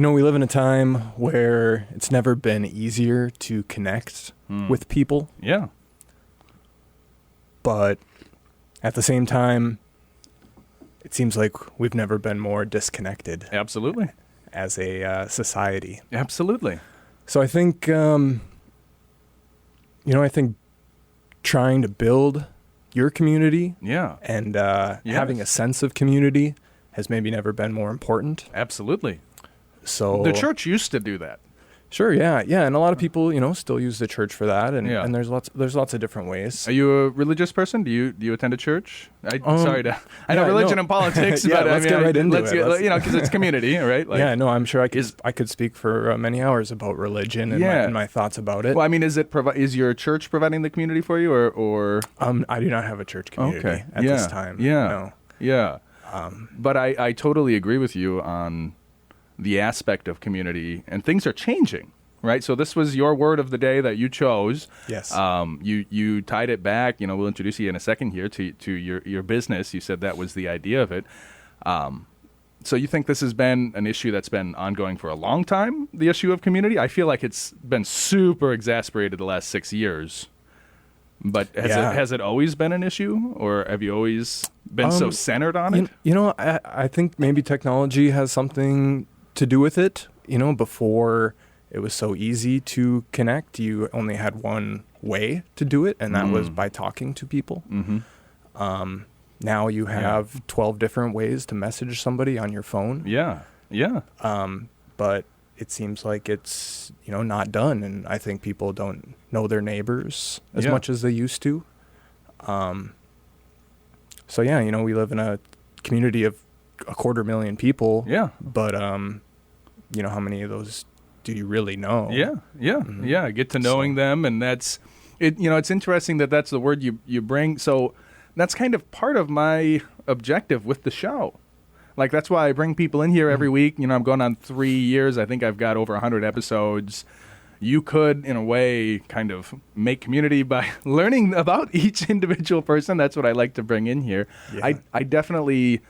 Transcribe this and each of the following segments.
We live in a time where it's never been easier to connect with people, Yeah. but at the same time, it seems like we've never been more disconnected Absolutely. as a society. Absolutely. So I think, I think trying to build your community Yeah. and Yes. having a sense of community has maybe never been more important. Absolutely. So The church used to do that. sure, yeah, and a lot of people, still use the church for that, and, Yeah. and there's lots of different ways. Are you a religious person? Do you attend a church? I know yeah, religion no. and politics, Yeah, but let's get right into it. because it's community, right? Like, Yeah, no, I'm sure I could speak for many hours about religion and, Yeah. and my thoughts about it. Well, I mean, is your church providing the community for you, or? I do not have a church community Okay. at Yeah. this time. Yeah. No. Yeah. But I totally agree with you on the aspect of community, and things are changing, right? So this was your word of the day that you chose. Yes. You tied it back. We'll introduce you in a second here to your business. You said that was the idea of it. So you think this has been an issue that's been ongoing for a long time, the issue of community? I feel like it's been super exasperated the last 6 years. But has it always been an issue, or have you always been so centered on it? I think maybe technology has something to do with it. Before it was so easy to connect, you only had one way to do it, and that was by talking to people. Mm-hmm. Now you have 12 different ways to message somebody on your phone. Yeah, yeah. But it seems like it's, not done. And I think people don't know their neighbors as much as they used to. So yeah, we live in a community of 250,000 people. Yeah. But, how many of those do you really know? Yeah, yeah, yeah. Get to knowing them, and that's it. It's interesting that that's the word you bring. So that's kind of part of my objective with the show. Like, that's why I bring people in here every week. I'm going on 3 years. I think I've got over 100 episodes. You could, in a way, kind of make community by learning about each individual person. That's what I like to bring in here. Yeah. I definitely,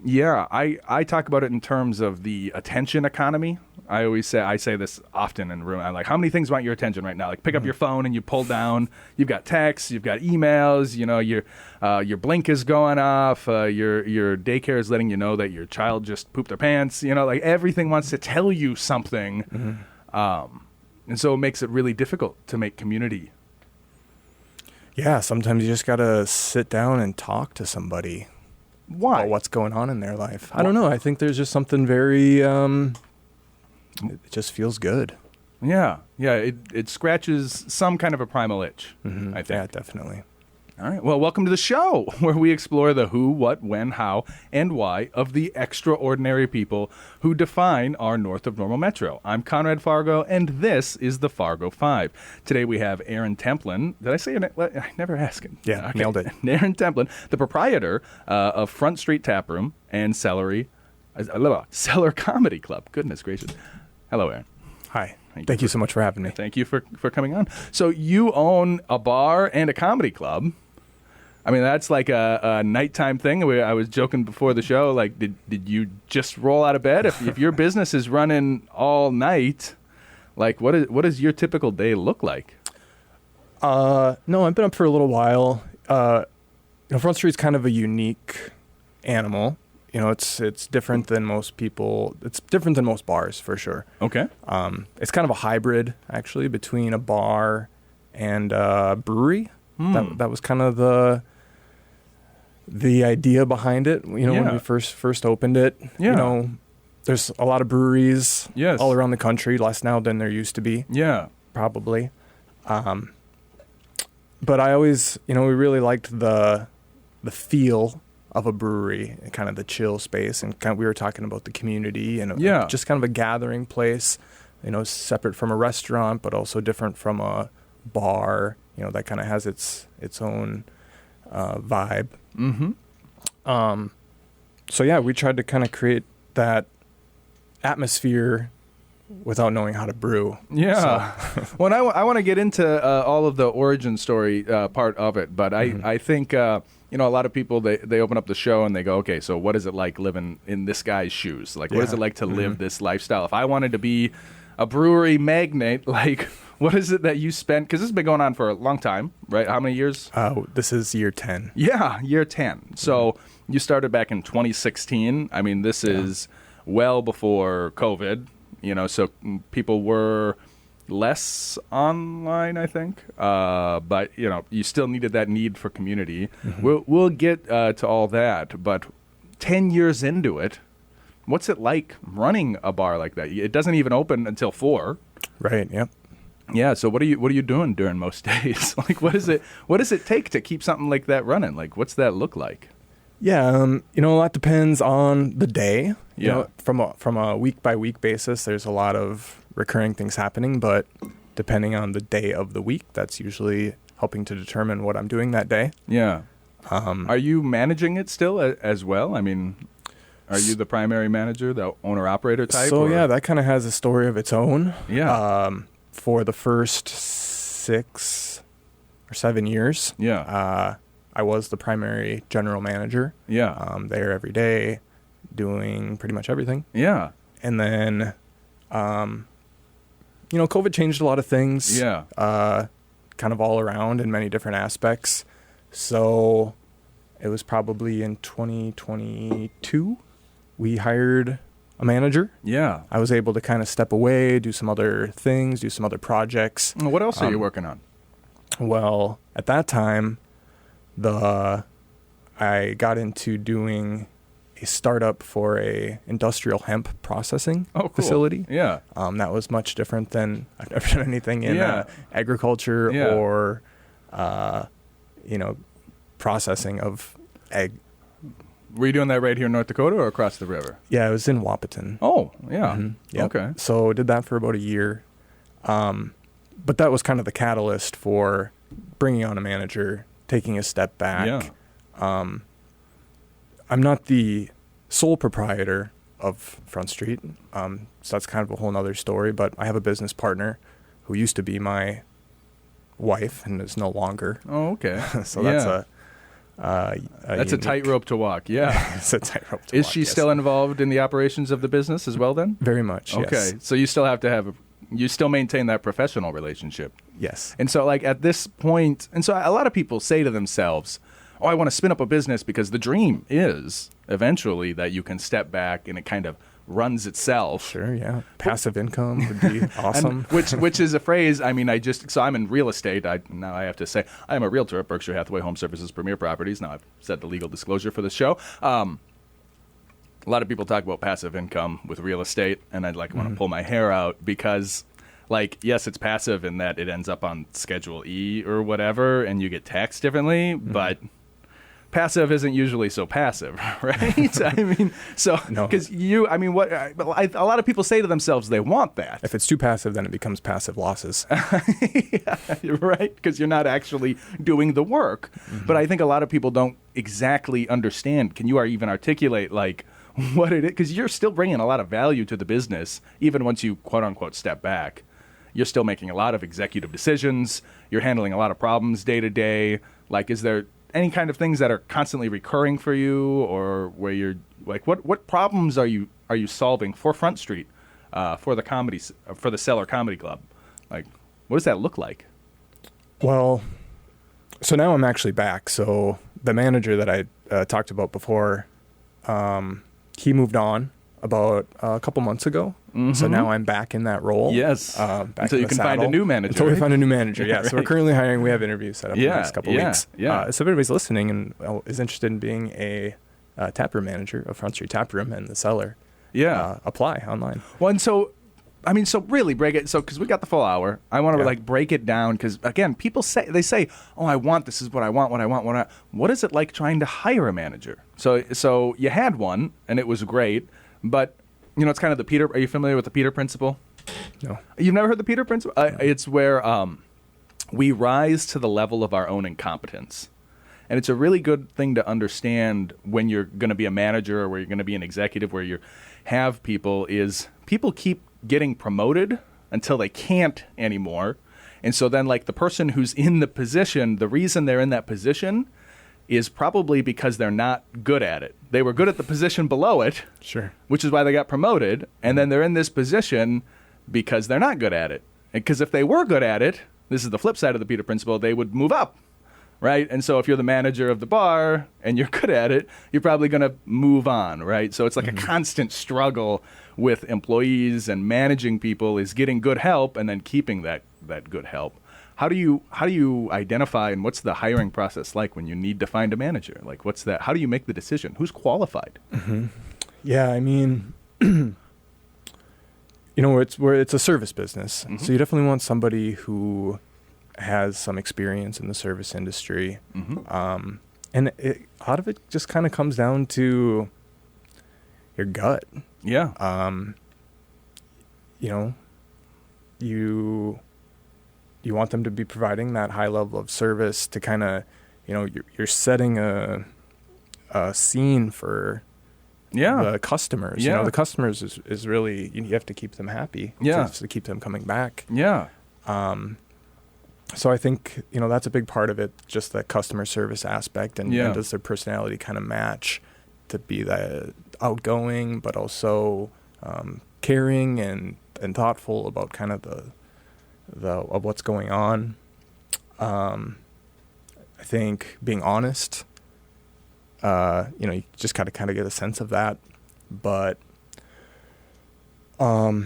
I talk about it in terms of the attention economy. I say this often in room. I'm like, how many things want your attention right now? Like, pick up your phone and you pull down. You've got texts, you've got emails. Your blink is going off. Your daycare is letting you know that your child just pooped their pants. Like, everything wants to tell you something, and so it makes it really difficult to make community. Yeah, sometimes you just gotta sit down and talk to somebody. Why? About what's going on in their life. I don't know. I think there's just something very. It just feels good. Yeah. It scratches some kind of a primal itch. I think. Yeah, definitely. All right. Well, welcome to the show, where we explore the who, what, when, how, and why of the extraordinary people who define our North of Normal Metro. I'm Conrad Fargo, and this is the Fargo Five. Today we have Aaron Templin. Did I say it? I never asked him. Yeah, okay. nailed it. Aaron Templin, the proprietor of Front Street Taproom and Cellar Comedy Club. Goodness gracious. Hello, Aaron. Hi. Thank you so much for having me. Thank you for coming on. So you own a bar and a comedy club. I mean, that's like a nighttime thing. I was joking before the show, like, did you just roll out of bed? If your business is running all night, like, what does your typical day look like? No, I've been up for a little while. Front Street's kind of a unique animal. It's different than most people. It's different than most bars, for sure. Okay. It's kind of a hybrid, actually, between a bar and a brewery. That was kind of the idea behind it. When we first opened it. Yeah. There's a lot of breweries all around the country, less now than there used to be. Yeah. Probably. But I always, we really liked the feel of a brewery and kind of the chill space, and we were talking about the community and just kind of a gathering place, separate from a restaurant, but also different from a bar, that kind of has its own vibe. So yeah, we tried to kind of create that atmosphere without knowing how to brew. Yeah. So. Well, I want to get into all of the origin story part of it, but I think, a lot of people, they open up the show and they go, okay, so what is it like living in this guy's shoes? Like, what is it like to live this lifestyle? If I wanted to be a brewery magnate, like, what is it that you spent? Because this has been going on for a long time, right? How many years? This is year 10. Yeah, year 10. So you started back in 2016. I mean, this is well before COVID, so people were less online, I think. But, you still needed that need for community. We'll get to all that. But 10 years into it, what's it like running a bar like that? It doesn't even open until 4. Right, yep. Yeah, so what are you doing during most days? Like, what does it take to keep something like that running? Like, what's that look like? Yeah, a lot depends on the day. Yeah. From a week by week basis, there's a lot of recurring things happening, but depending on the day of the week, that's usually helping to determine what I'm doing that day. Yeah. Are you managing it still as well? I mean, are you the primary manager, the owner-operator type? So, yeah, that kind of has a story of its own. Yeah. For the first 6 or 7 years, I was the primary general manager. Yeah. There every day, doing pretty much everything. Yeah. And then, COVID changed a lot of things. Yeah. Kind of all around in many different aspects. So it was probably in 2022 we hired a manager. Yeah. I was able to kind of step away, do some other things, do some other projects. What else are you working on? Well, at that time, I got into doing a startup for a industrial hemp processing facility. Yeah. That was much different than I've never done anything in agriculture or, processing of egg. Were you doing that right here in North Dakota or across the river? Yeah, it was in Wahpeton. Oh, yeah. Yep. Okay. So did that for about a year. But that was kind of the catalyst for bringing on a manager, taking a step back. Yeah. I'm not the sole proprietor of Front Street, so that's kind of a whole nother story, but I have a business partner who used to be my wife and is no longer. Oh, okay. So that's that's a tightrope to walk. Yeah. It's a tightrope to walk. Is she still involved in the operations of the business as well then? Very much, okay. Yes. So you still have to you still maintain that professional relationship. Yes. And so like at this point, and so a lot of people say to themselves, oh, I want to spin up a business because the dream is eventually that you can step back and it kind of runs itself. Sure, yeah. Passive income would be awesome. Which is a phrase, I mean, so I'm in real estate. Now I have to say, I'm a realtor at Berkshire Hathaway Home Services Premier Properties. Now I've said the legal disclosure for the show. A lot of people talk about passive income with real estate, and I'd want to pull my hair out because, yes, it's passive in that it ends up on Schedule E or whatever, and you get taxed differently, but passive isn't usually so passive, right? I mean, so because a lot of people say to themselves they want that. If it's too passive, then it becomes passive losses. Yeah, you're right, because you're not actually doing the work. But I think a lot of people don't exactly understand. Can you even articulate what it is? Because you're still bringing a lot of value to the business, even once you quote unquote step back. You're still making a lot of executive decisions. You're handling a lot of problems day to day. Is there any kind of things that are constantly recurring for you, or where you're what problems are you solving for Front Street, for the Cellar Comedy Club? What does that look like? Well, so now I'm actually back. So the manager that I talked about before, he moved on about a couple months ago. So now I'm back in that role. Yes. Back until you can saddle. find a new manager. Until we find a new manager, yeah. Right. So we're currently hiring. We have interviews set up in the next couple weeks. Yeah. So if anybody's listening and is interested in being a taproom manager of Front Street Taproom and the Cellar, apply online. Well, and so really break it. So, because we got the full hour, I want to break it down. Because again, people say, "Oh, I want this. Is what I want. What is it like trying to hire a manager?" So you had one, and it was great, but it's kind of the Peter. Are you familiar with the Peter principle? No. You've never heard the Peter principle? No. It's where we rise to the level of our own incompetence. And it's a really good thing to understand when you're going to be a manager or where you're going to be an executive, where you have people keep getting promoted until they can't anymore. And so then like the person who's in the position, the reason they're in that position is probably because they're not good at it. They were good at the position below it, Sure. which is why they got promoted. And then they're in this position because they're not good at it. Because if they were good at it, this is the flip side of the Peter Principle, they would move up, right? And so if you're the manager of the bar and you're good at it, you're probably going to move on, right? So it's like a constant struggle with employees, and managing people is getting good help and then keeping that good help. How do you identify, and what's the hiring process like when you need to find a manager? Like, what's that? How do you make the decision? Who's qualified? Mm-hmm. Yeah, I mean, it's a service business, so you definitely want somebody who has some experience in the service industry, and a lot of it just kind of comes down to your gut. Yeah. You want them to be providing that high level of service to kind of, you're setting a scene for the customers. Yeah. The customers is really, you have to keep them happy. Yeah. To keep them coming back. Yeah. So I think, that's a big part of it, just that customer service aspect, and does their personality kind of match to be that outgoing, but also caring and thoughtful about kind of of what's going on. I think being honest, you just gotta kind of get a sense of that. But are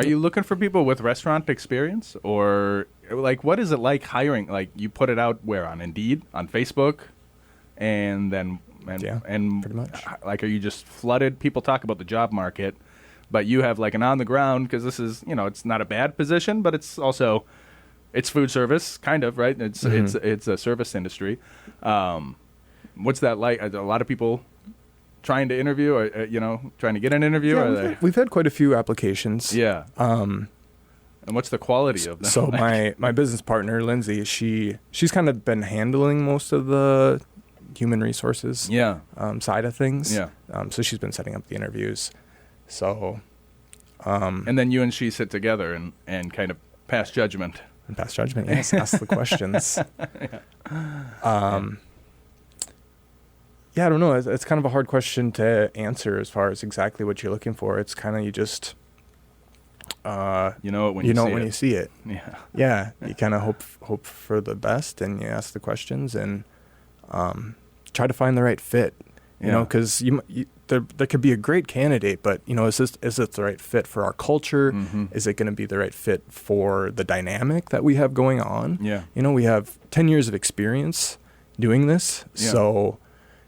you looking for people with restaurant experience, or like what is it like hiring? Like you put it out where, on Indeed, on Facebook, and pretty much. Like, are you just flooded? People talk about the job market, but you have like an on the ground, because this is, it's not a bad position, but it's also, it's food service kind of, right? It's a service industry. What's that like? Are there a lot of people trying to interview, or trying to get an interview? Yeah, we've had quite a few applications. Yeah. And what's the quality of them? So my business partner, Lindsay, she's kind of been handling most of the human resources side of things. Yeah. So she's been setting up the interviews. So, and then you and she sit together and kind of pass judgment. And pass judgment, yes. Ask the questions. Yeah, I don't know. It's kind of a hard question to answer as far as exactly what you're looking for. It's kind of, you just, you know it when you see it. Yeah. Yeah. You kind of hope for the best, and you ask the questions, and try to find the right fit. You know, because there could be a great candidate, but is it the right fit for our culture? Is it going to be the right fit for the dynamic that we have going on? Yeah. We have 10 years of experience doing this, so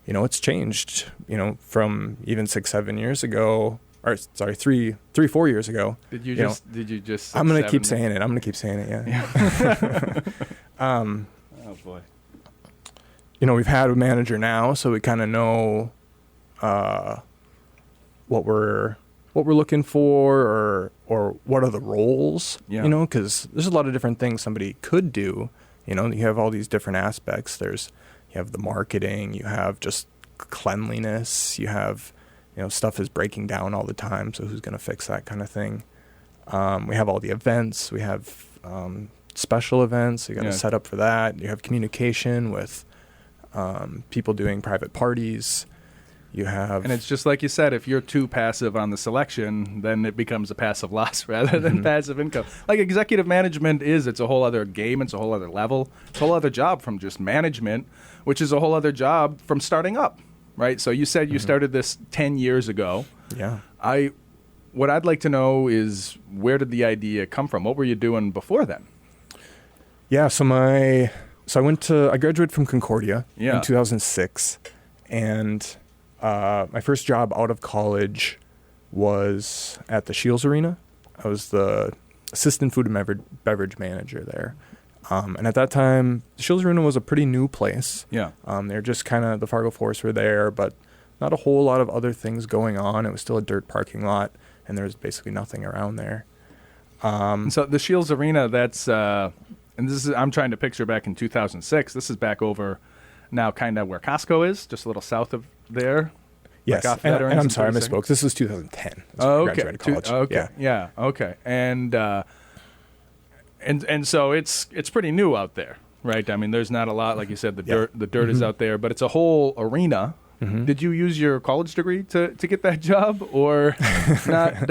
it's changed. From even 6-7 years ago, or sorry, 3-4 years ago. Did you just? I'm going to keep saying it. Yeah. Oh boy. We've had a manager now, so we kind of know what we're looking for, or what are the roles. Because there's a lot of different things somebody could do. You have all these different aspects. You have the marketing, you have just cleanliness, you have stuff is breaking down all the time, so who's going to fix that kind of thing. We have all the events, we have special events, you got to set up for that. You have communication with people doing private parties. And it's just like you said, if you're too passive on the selection, then it becomes a passive loss rather than passive income. Like executive management it's a whole other game, it's a whole other level, it's a whole other job from just management, which is a whole other job from starting up, right? So you said you started this 10 years ago. Yeah. What I'd like to know is, where did the idea come from? What were you doing before then? Yeah, so I graduated from Concordia in 2006, and my first job out of college was at the Shields Arena. I was the assistant food and beverage manager there. And at that time, the Shields Arena was a pretty new place. Yeah. They're just kind of, the Fargo Force were there, but not a whole lot of other things going on. It was still a dirt parking lot, and there was basically nothing around there. So the Shields Arena, that's, and this is, I'm trying to picture back in 2006. This is back over now kind of where Costco is, just a little south of there. Yes, Like and I'm sorry, I misspoke. This was 2010. Oh, okay. Graduated college. Okay. Yeah. Okay. And so it's pretty new out there, right? I mean, there's not a lot, like you said, the dirt is out there, but it's a whole arena. Did you use your college degree to get that job, or not?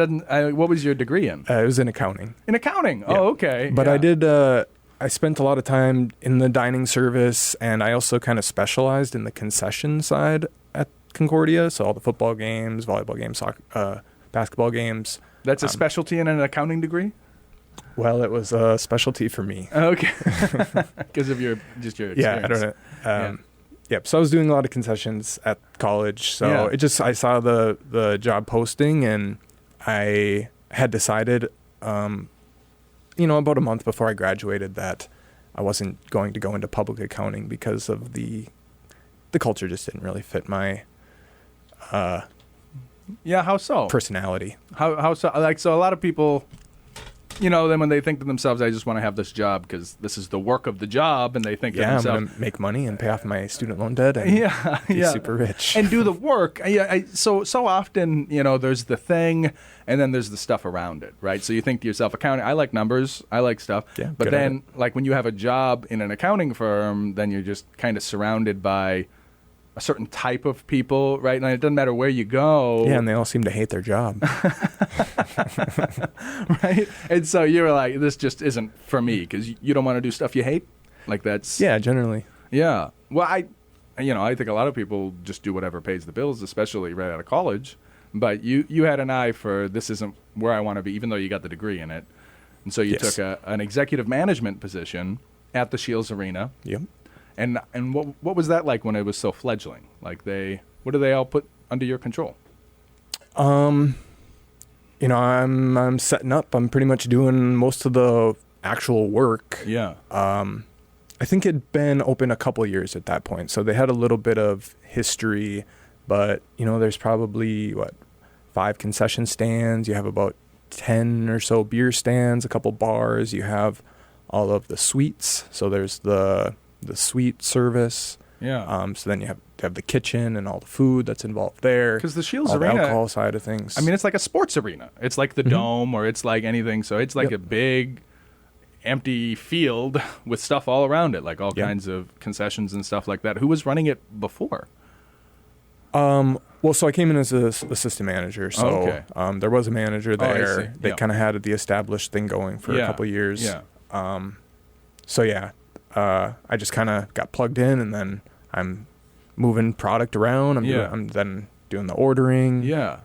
What was your degree in? It was in accounting. In accounting. Oh, okay. But I did. I spent a lot of time in the dining service, and I also kind of specialized in the concession side at Concordia. So all the football games, volleyball games, soccer, basketball games. That's a specialty in an accounting degree? Well, it was a specialty for me. Okay. Because of your experience. Yeah, I don't know. Yep. So I was doing a lot of concessions at college. So I saw the job posting, and I had decided, about a month before I graduated, that I wasn't going to go into public accounting because of the culture just didn't really fit my how so? personality. How so? Like, so a lot of people, then when they think to themselves, I just want to have this job because this is the work of the job, and they think to themselves, I'm going to make money and pay off my student loan debt and be super rich. And do the work. So often, there's the thing, and then there's the stuff around it, right? So you think to yourself, accounting, I like numbers, I like stuff. Yeah, but then, like, when you have a job in an accounting firm, then you're just kind of surrounded by a certain type of people, right? And it doesn't matter where you go. Yeah, and they all seem to hate their job. Right? And so you were like, this just isn't for me, because you don't want to do stuff you hate? Like, that's... Yeah, generally. Yeah. Well, I think a lot of people just do whatever pays the bills, especially right out of college. But you had an eye for, this isn't where I want to be, even though you got the degree in it. And so you took an executive management position at the Shields Arena. Yep. And what was that like when it was so fledgling? Like, what do they all put under your control? I'm setting up. I'm pretty much doing most of the actual work. Yeah. I think it'd been open a couple years at that point, so they had a little bit of history. But there's probably 5 concession stands. You have about 10 or so beer stands, a couple bars. You have all of the suites. So there's the suite service. Yeah. So then you have the kitchen and all the food that's involved there. Because the Shields Arena, Arena, the alcohol side of things. I mean, it's like a sports arena. It's like the Dome, or it's like anything. So it's like a big, empty field with stuff all around it, like all kinds of concessions and stuff like that. Who was running it before? Well, so I came in as an assistant manager. So there was a manager there. They kind of had the established thing going for a couple of years. Yeah. I just kind of got plugged in, and then I'm moving product around. I'm then doing the ordering. Yeah.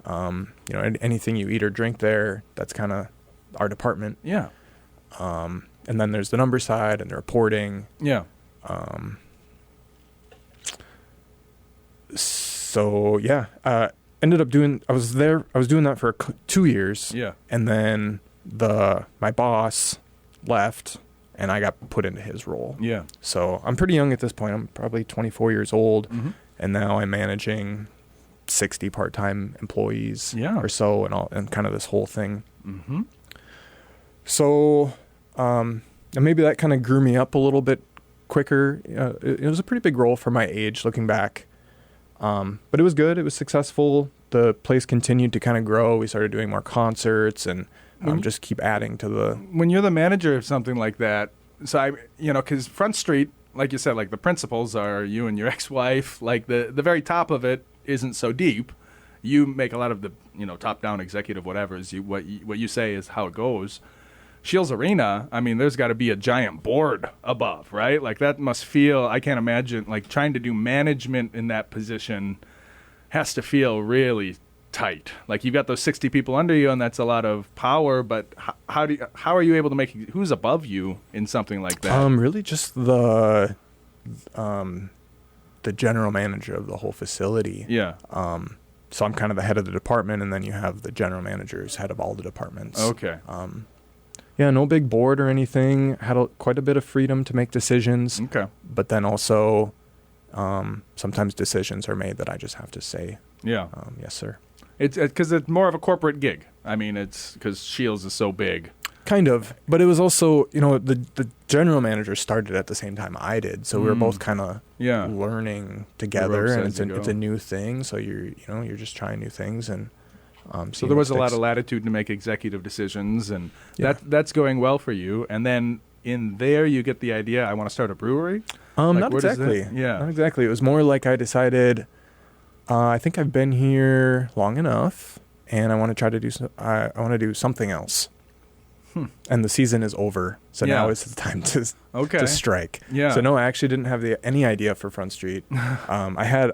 Anything you eat or drink there, that's kind of our department. Yeah. And then there's the number side and the reporting. Yeah. Ended up doing. I was doing that for 2 years. Yeah. And then my boss left, and I got put into his role. Yeah. So I'm pretty young at this point. I'm probably 24 years old, and now I'm managing 60 part-time employees or so, and kind of this whole thing. Mm-hmm. So, and maybe that kind of grew me up a little bit quicker. It was a pretty big role for my age, looking back. But it was good. It was successful. The place continued to kind of grow. We started doing more concerts, and just keep adding to the... When you're the manager of something like that, so because Front Street, like you said, like the principals are you and your ex-wife. Like the very top of it isn't so deep. You make a lot of the top-down executive whatever is what you say is how it goes. Shields Arena, I mean, there's got to be a giant board above, right? Like that must feel, I can't imagine, like trying to do management in that position has to feel really tight. Like you've got those 60 people under you, and that's a lot of power, but how are you able to make, who's above you in something like that? Really just the general manager of the whole facility. Yeah. So I'm kind of the head of the department, and then you have the general manager who's head of all the departments. Okay. Yeah, no big board or anything. Had quite a bit of freedom to make decisions. Okay. But then also, sometimes decisions are made that I just have to say, yeah, yes, sir. It's because it's more of a corporate gig. I mean, it's because Shields is so big. Kind of, but it was also, the general manager started at the same time I did, so we were both kind of learning together, and it's a new thing. So you're just trying new things, and so there was a lot of latitude to make executive decisions, and that's going well for you. And then in there, you get the idea, I want to start a brewery. Not exactly. Not exactly. It was more like I decided, I think I've been here long enough, and I want to try to do. I want to do something else. And the season is over, so now is the time to strike. Yeah. So no, I actually didn't have any idea for Front Street. I had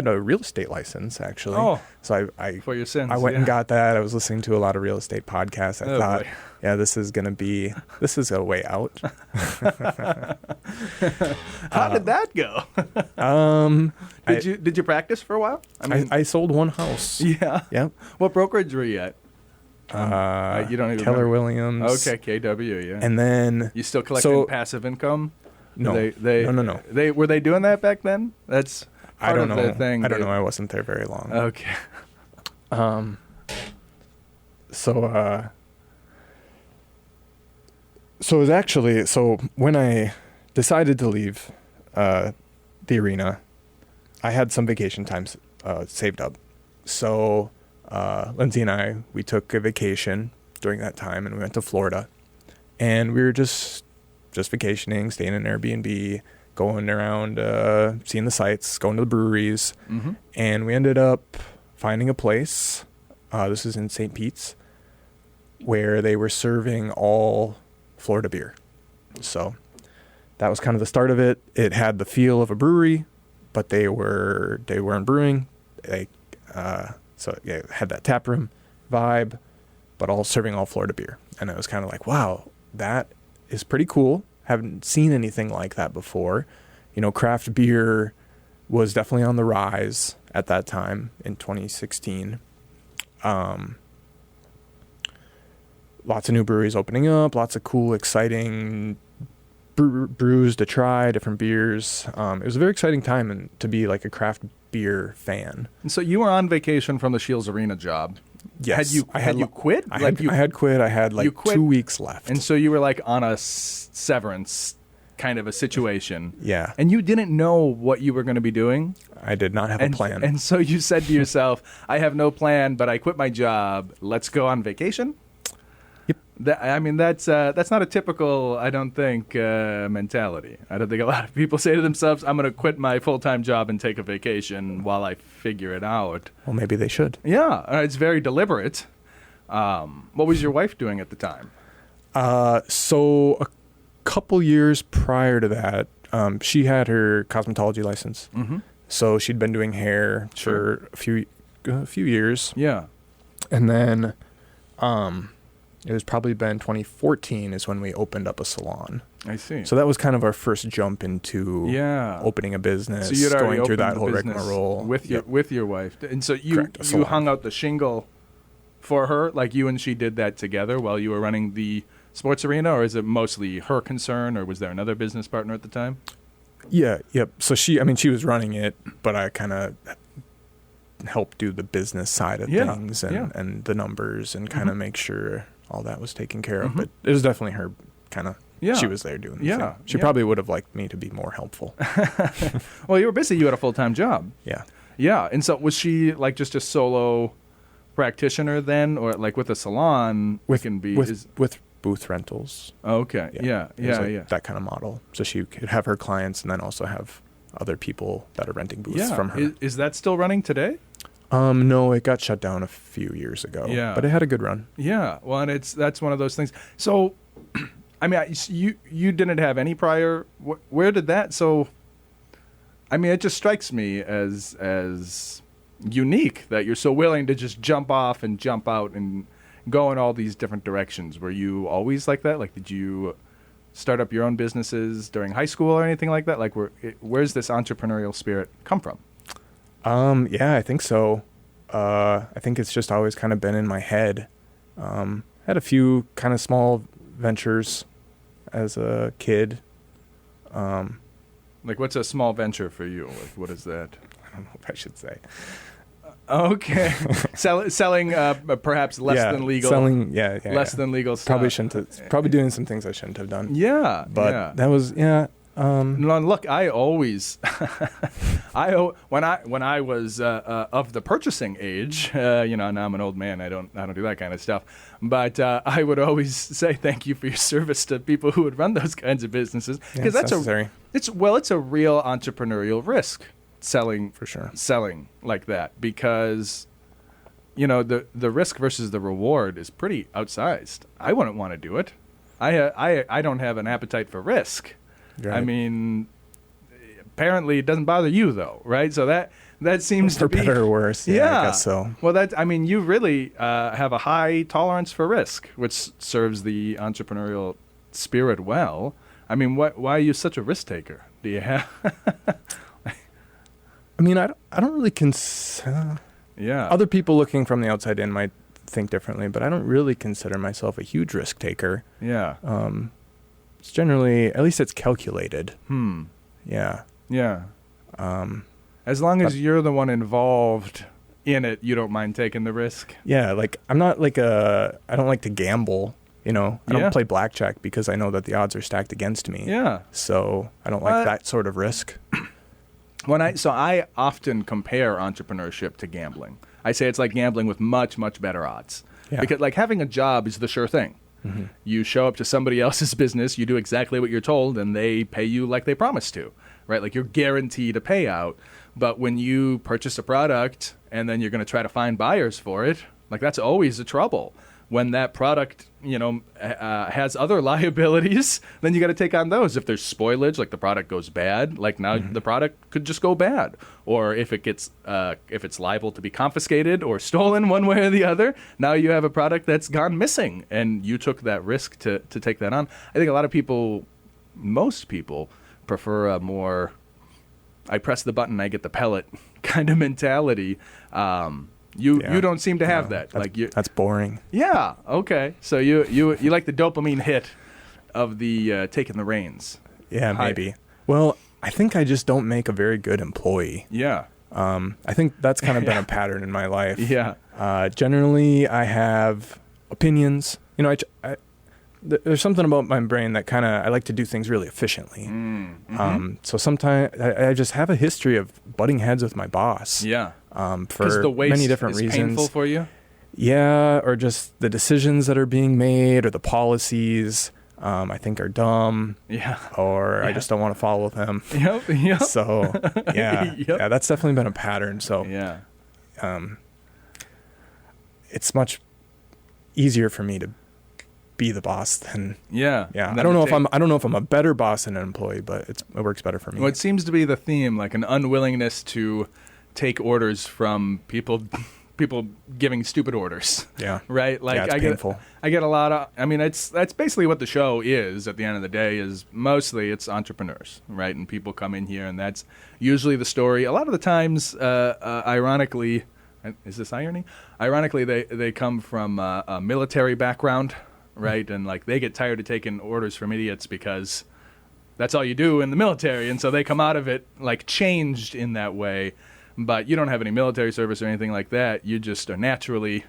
a real estate license actually. Oh. So I for your sins. I went and got that. I was listening to a lot of real estate podcasts. I thought, this is a way out. How did that go? Did you practice for a while? I sold one house. Yeah. Yep. What brokerage were you at? You don't even Keller remember. Williams. Okay, KW, yeah. And then you still collecting passive income? No. No. Were they doing that back then? That's part of their thing. I don't know. I wasn't there very long. Okay. So it was actually when I decided to leave the arena, I had some vacation times saved up. So Lindsay and I, we took a vacation during that time, and we went to Florida, and we were just vacationing, staying in an Airbnb, going around, seeing the sights, going to the breweries, and we ended up finding a place. This is in St. Pete's, where they were serving all Florida beer. So that was kind of the start of it. It had the feel of a brewery, but they weren't brewing. So it had that taproom vibe, but all serving all Florida beer. And it was kind of like, wow, that is pretty cool. Haven't seen anything like that before. Craft beer was definitely on the rise at that time in 2016. Lots of new breweries opening up, lots of cool, exciting brews to try, different beers. It was a very exciting time and to be like a craft beer fan. And so you were on vacation from the Shields Arena job. Yes. Had you quit? I had quit. I had 2 weeks left. And so you were like on a severance kind of a situation. Yeah. And you didn't know what you were going to be doing? I did not have a plan. And so you said to yourself, I have no plan, but I quit my job. Let's go on vacation? Yep. That's not a typical, I don't think, mentality. I don't think a lot of people say to themselves, I'm going to quit my full-time job and take a vacation while I figure it out. Well, maybe they should. Yeah, it's very deliberate. What was your wife doing at the time? So a couple years prior to that, she had her cosmetology license. Mm-hmm. So she'd been doing hair for a few years. Yeah. And then it was probably been 2014 is when we opened up a salon. I see. So that was kind of our first jump into opening a business, so you'd going through that whole rigmarole. With your wife. And so you hung out the shingle for her, like you and she did that together while you were running the sports arena, or is it mostly her concern, or was there another business partner at the time? Yeah, yep. So she was running it, but I kind of helped do the business side of things and the numbers and kind of make sure all that was taken care of. But it was definitely her kind of, she was there doing the thing. She probably would have liked me to be more helpful. Well, you were busy. You had a full-time job. Yeah. Yeah. And so was she like just a solo practitioner then, or like with a salon? With booth rentals. Oh, okay. Yeah. That kind of model. So she could have her clients and then also have other people that are renting booths from her. Is that still running today? No, it got shut down a few years ago. Yeah. But it had a good run. Yeah. Well, and that's one of those things. So, I mean, you didn't have any prior. Where did that? So, I mean, it just strikes me as unique that you're so willing to just jump off and jump out and go in all these different directions. Were you always like that? Like, did you start up your own businesses during high school or anything like that? Like, where's this entrepreneurial spirit come from? Yeah, I think so. I think it's just always kind of been in my head. Had a few kind of small ventures as a kid. Like, what's a small venture for you? Like, what is that? I don't know if I should say. Okay. Selling perhaps less than legal. Selling, less than legal stuff. Probably shouldn't have, probably doing some things I shouldn't have done. Yeah. But that was, no, look, I always, when I was of the purchasing age, now I'm an old man. I don't do that kind of stuff. But I would always say thank you for your service to people who would run those kinds of businesses, because that's necessary. It's a real entrepreneurial risk selling, for sure, selling like that, because the risk versus the reward is pretty outsized. I wouldn't want to do it. I don't have an appetite for risk. Right. I mean, apparently it doesn't bother you though, right? So that seems to be for better or worse. Yeah, I guess so. Well, you really have a high tolerance for risk, which serves the entrepreneurial spirit well. I mean, why are you such a risk taker? Do you have? I mean, I don't really consider. Yeah. Other people looking from the outside in might think differently, but I don't really consider myself a huge risk taker. Yeah. It's generally, at least it's calculated. Yeah. Yeah. As long as you're the one involved in it, you don't mind taking the risk. Yeah, like I'm not like I don't like to gamble, I don't play blackjack because I know that the odds are stacked against me. Yeah. So I don't like that sort of risk. I often compare entrepreneurship to gambling. I say it's like gambling with much, much better odds. Yeah. Because like having a job is the sure thing. Mm-hmm. You show up to somebody else's business, you do exactly what you're told, and they pay you like they promised to, right? Like you're guaranteed a payout. But when you purchase a product and then you're going to try to find buyers for it, like that's always a trouble. When that product, has other liabilities, then you got to take on those. If there's spoilage, like the product goes bad, like now the product could just go bad. Or if it gets, if it's liable to be confiscated or stolen one way or the other, now you have a product that's gone missing, and you took that risk to take that on. I think a lot of people, most people, prefer a more, I press the button, I get the pellet kind of mentality. You don't seem to have that. That's boring. Yeah. Okay. So you like the dopamine hit of the taking the reins. Yeah, maybe. Well, I think I just don't make a very good employee. Yeah. I think that's kind of been a pattern in my life. Yeah. Generally, I have opinions. There's something about my brain that I like to do things really efficiently. Mm-hmm. So sometimes I just have a history of butting heads with my boss. Yeah. For the waste many different is reasons. Painful for you? Yeah, or just the decisions that are being made or the policies I think are dumb. Yeah. Or I just don't want to follow them. Yep. So, yeah. Yep. Yeah, that's definitely been a pattern. So, yeah. It's much easier for me to be the boss than yeah. I don't know if I'm a better boss than an employee, but it works better for me. Well, it seems to be the theme, like an unwillingness to take orders from people giving stupid orders. Yeah. Right? Like it's painful. I get a lot of, that's basically what the show is at the end of the day, is mostly it's entrepreneurs, right? And people come in here and that's usually the story. A lot of the times, ironically, is this irony? Ironically, they come from a military background, right? And like they get tired of taking orders from idiots because that's all you do in the military. And so they come out of it like changed in that way. But you don't have any military service or anything like that. You just are naturally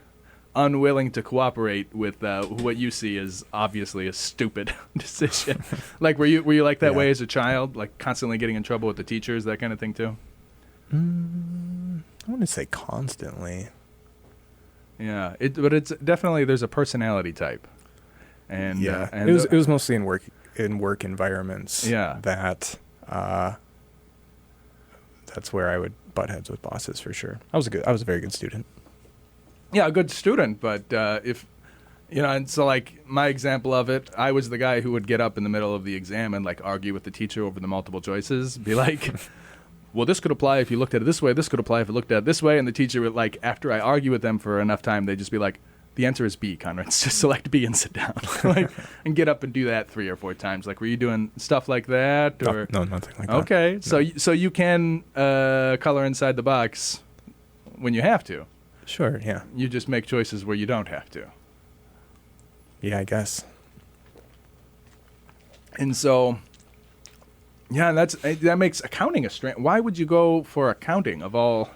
unwilling to cooperate with what you see as obviously a stupid decision. Like were you like that way as a child, like constantly getting in trouble with the teachers, that kind of thing too? I wouldn't say constantly. Yeah, but it's definitely, there's a personality type. And and it was mostly in work environments. Yeah, that's where I would butt heads with bosses for sure. I was a very good student. Yeah, a good student, but if and so like my example of it, I was the guy who would get up in the middle of the exam and like argue with the teacher over the multiple choices, be like, well, this could apply if you looked at it this way, this could apply if you looked at it this way, and the teacher would, like, after I argue with them for enough time, they'd just be like, the answer is B, Conrad. Just select B and sit down. And get up and do that 3 or 4 times. Like, were you doing stuff like that? Or? No, nothing like that. Okay, No. So you can color inside the box when you have to. Sure, yeah. You just make choices where you don't have to. Yeah, I guess. And so, yeah, that makes accounting a strange. Why would you go for accounting of all?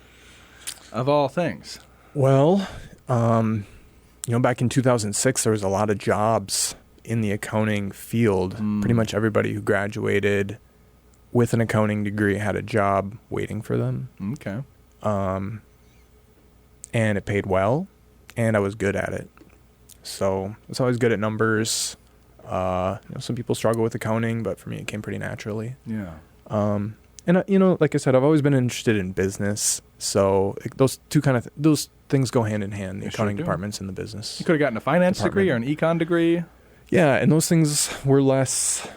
of all things? Well, back in 2006, there was a lot of jobs in the accounting field. Pretty much everybody who graduated with an accounting degree had a job waiting for them. Okay. And it paid well, and I was good at it. So I was always good at numbers. Some people struggle with accounting, but for me, it came pretty naturally. Yeah. And like I said, I've always been interested in business. So those things go hand in hand, the accounting departments and the business. You could have gotten a finance degree or an econ degree. Yeah, and those things were less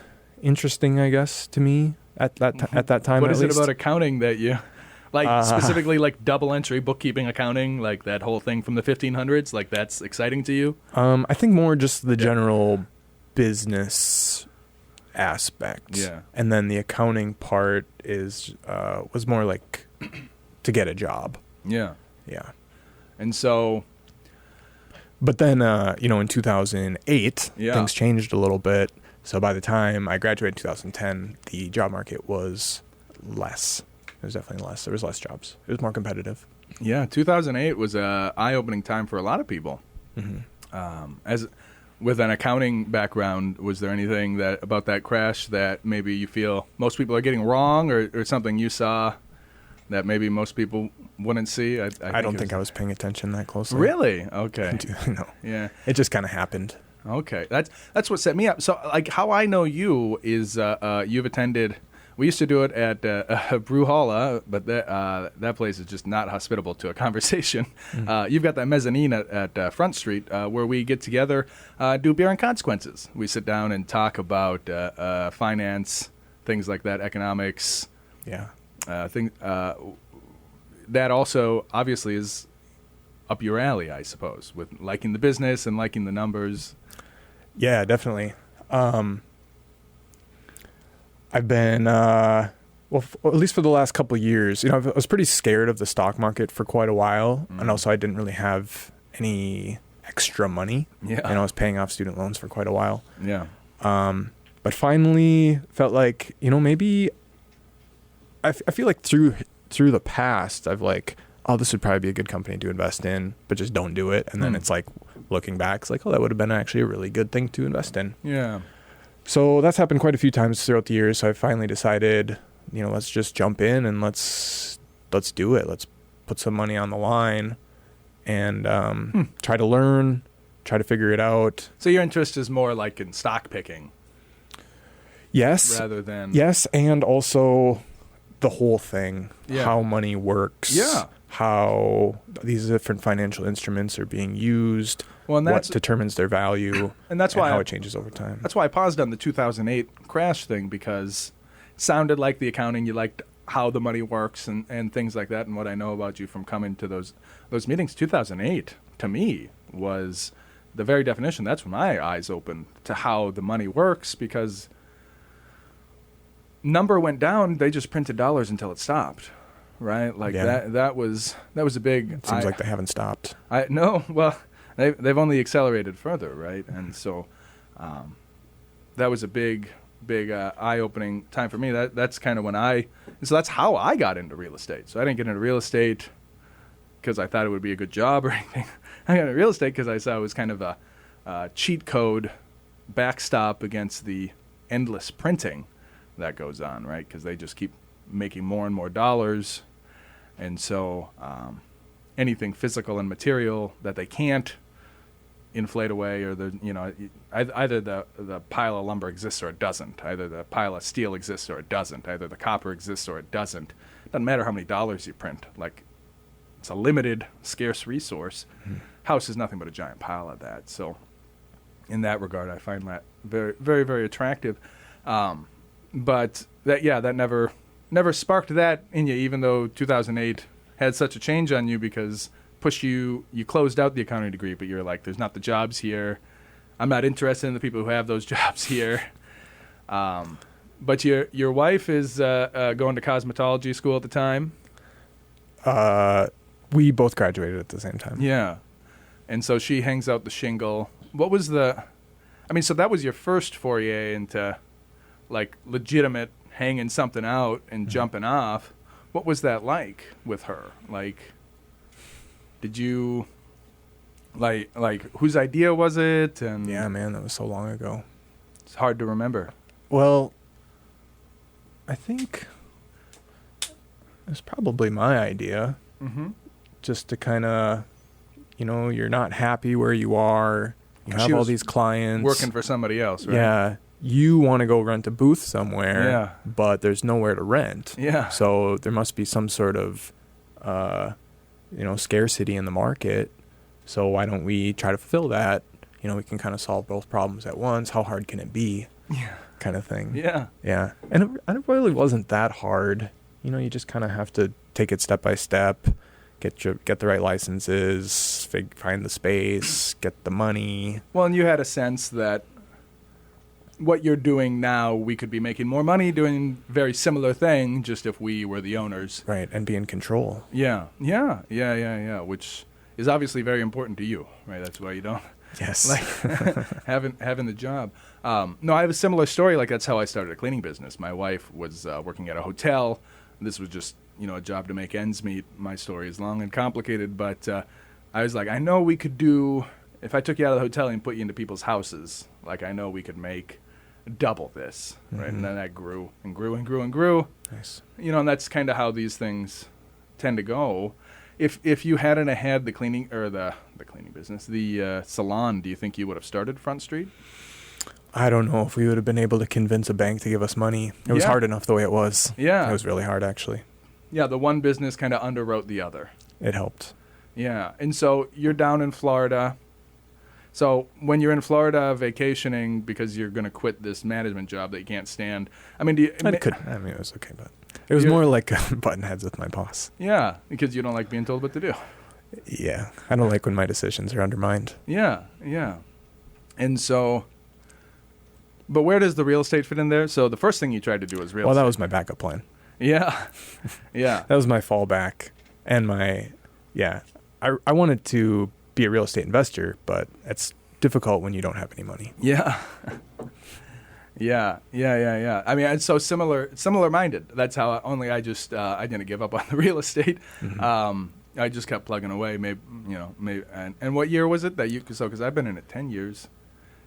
interesting, I guess, to me at that time. What is it about accounting that you like, specifically like double entry bookkeeping, accounting, like that whole thing from the 1500s? Like that's exciting to you? I think more just the general business aspect. Yeah. And then the accounting part was more like to get a job. Yeah. Yeah. And so, but then in 2008 things changed a little bit. So by the time I graduated in 2010, the job market was less. It was definitely less. There was less jobs. It was more competitive. Yeah, 2008 was a eye-opening time for a lot of people. As with an accounting background, was there anything about that crash that maybe you feel most people are getting wrong, or something you saw that maybe most people wouldn't see? I don't think I was paying attention that closely. Really? Okay. No. Yeah. It just kind of happened. Okay. That's what set me up. So, like, how I know you is you've attended. We used to do it at Brewhalla, but that place is just not hospitable to a conversation. You've got that mezzanine at Front Street where we get together, do Beer and Consequences. We sit down and talk about finance, things like that, economics. Yeah. That also obviously is up your alley, I suppose, with liking the business and liking the numbers. Yeah, definitely. I've been, at least for the last couple of years, I was pretty scared of the stock market for quite a while. And also I didn't really have any extra money. Yeah. And I was paying off student loans for quite a while. Yeah. But finally felt like, maybe I feel like through the past, I've like, oh, this would probably be a good company to invest in, but just don't do it. And then it's like, looking back, it's like, oh, that would have been actually a really good thing to invest in. Yeah. So that's happened quite a few times throughout the years. So I finally decided, let's just jump in and let's do it. Let's put some money on the line and try to learn, try to figure it out. So your interest is more like in stock picking. Yes. Rather than... Yes, and also the whole thing, how money works, how these different financial instruments are being used, what determines their value, and that's why how it changes over time. That's why I paused on the 2008 crash thing, because it sounded like the accounting, you liked how the money works and things like that, and what I know about you from coming to those meetings. 2008, to me, was the very definition. That's when my eyes opened to how the money works, because number went down, they just printed dollars until it stopped. Right, like that was a big. It seems like they haven't stopped. Well, they've only accelerated further, right? And so, that was a big eye-opening time for me. That's kind of when so that's how I got into real estate. So I didn't get into real estate because I thought it would be a good job or anything. I got into real estate because I saw it was kind of a cheat code backstop against the endless printing that goes on, right? Because they just keep making more and more dollars. And so anything physical and material that they can't inflate away, or either the pile of lumber exists or it doesn't. Either the pile of steel exists or it doesn't. Either the copper exists or it doesn't. It doesn't matter how many dollars you print. Like, it's a limited, scarce resource. House is nothing but a giant pile of that. So in that regard, I find that very, very, very attractive. But that never sparked that in you, even though 2008 had such a change on you, because you closed out the accounting degree, but you're like, there's not the jobs here. I'm not interested in the people who have those jobs here. But your wife is going to cosmetology school at the time. We both graduated at the same time. Yeah. And so she hangs out the shingle. What was so that was your first foray into like legitimate hanging something out and jumping off. What was that like with her? Like, Did you like whose idea was it? And yeah, man, that was so long ago. It's hard to remember. Well, I think it was probably my idea. Mm-hmm. Just to kind of, you're not happy where you are. You have all these clients working for somebody else, right? Yeah. You want to go rent a booth somewhere, yeah, but there's nowhere to rent. Yeah. So there must be some sort of, scarcity in the market. So why don't we try to fulfill that? We can kind of solve both problems at once. How hard can it be? Yeah. Kind of thing. Yeah. Yeah. And it really wasn't that hard. You just kind of have to take it step by step, get the right licenses, find the space, get the money. Well, and you had a sense that what you're doing now, we could be making more money doing very similar thing, just if we were the owners. Right, and be in control. Yeah, which is obviously very important to you, right? That's why you don't like having the job. No, I have a similar story. Like, that's how I started a cleaning business. My wife was working at a hotel. This was just, a job to make ends meet. My story is long and complicated, but I was like, I know we could do, if I took you out of the hotel and put you into people's houses, like, I know we could make double this, right? And then that grew and grew and grew and grew. Nice. And that's kind of how these things tend to go. If you hadn't had the cleaning or the cleaning business, the salon, do you think you would have started Front Street? I don't know if we would have been able to convince a bank to give us money. It was hard enough the way it was. Yeah. It was really hard, actually. Yeah, the one business kind of underwrote the other. It helped. Yeah, and so you're down in Florida. So when you're in Florida vacationing because you're going to quit this management job that you can't stand, I mean, it was okay, but it was more like button heads with my boss. Yeah, because you don't like being told what to do. Yeah, I don't like when my decisions are undermined. Yeah. And so, but where does the real estate fit in there? So the first thing you tried to do was real estate. Well, that was my backup plan. Yeah. Yeah. That was my fallback. And I wanted to be a real estate investor, but it's difficult when you don't have any money. Yeah. Yeah. I mean, it's so similar minded. That's how I didn't give up on the real estate. Mm-hmm. I just kept plugging away. Maybe, and what year was it that because I've been in it 10 years.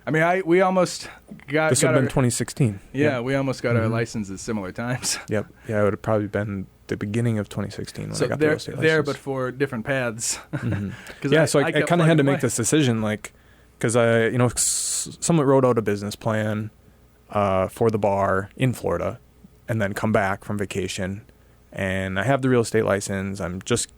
I mean, we almost got. This would have been 2016. Yeah, we almost got our license at similar times. Yep. Yeah, it would have probably been the beginning of 2016 when I got the real estate license. There, but for different paths. Mm-hmm. So I kind of had to make this decision, because I, somewhat wrote out a business plan for the bar in Florida, and then come back from vacation, and I have the real estate license. I'm just